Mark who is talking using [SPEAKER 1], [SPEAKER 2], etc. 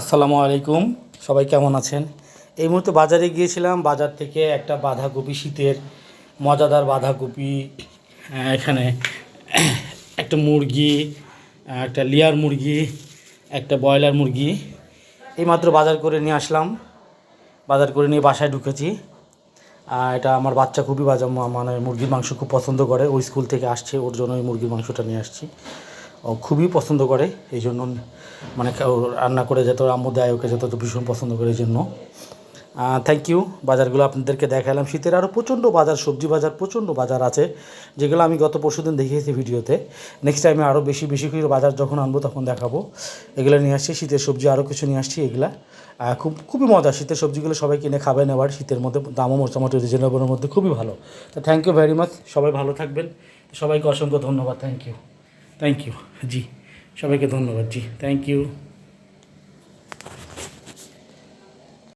[SPEAKER 1] আসসালামু আলাইকুম। সবাই কেমন আছেন? এই মুহূর্তে বাজারে গিয়েছিলাম। বাজার থেকে একটা বাঁধাকপি, শীতের মজাদার বাঁধাকপি, এখানে একটা মুরগি, একটা লেয়ার মুরগি, একটা ব্রয়লার মুরগি এইমাত্র বাজার করে নিয়ে আসলাম। বাজার করে নিয়ে বাসায় ঢুকেছি। এটা আমার বাচ্চা খুবই মানে মুরগির মাংস খুব পছন্দ করে। ওই স্কুল থেকে আসছে, ওর জন্য ওই মুরগির মাংসটা নিয়ে আসছি। ও খুবই পছন্দ করে, এই জন্য মানে রান্না করে যেত, আম্মু দেয় ওকে, যত ভীষণ পছন্দ করে, এই জন্য থ্যাংক ইউ। বাজারগুলো আপনাদেরকে দেখালাম। শীতের আরও প্রচণ্ড বাজার, সবজি বাজার প্রচণ্ড বাজার আছে, যেগুলো আমি গত পরশুদিন দেখিয়েছি ভিডিওতে। নেক্সট টাইমে আরও বেশি বেশি করে বাজার যখন আনবো তখন দেখাবো। এগুলো নিয়ে আসছি, শীতের সবজি আরও কিছু নিয়ে আসছি। এগুলা খুবই মজা। শীতের সবজিগুলো সবাই কিনে খাবেন। এবার শীতের মধ্যে দামও মোটামুটি রিজনেবলের মধ্যে খুবই ভালো। তো থ্যাংক ইউ ভেরি মাচ। সবাই ভালো থাকবেন। সবাইকে অসংখ্য ধন্যবাদ। Thank you. জি, সবাইকে ধন্যবাদ। জি, থ্যাংক ইউ।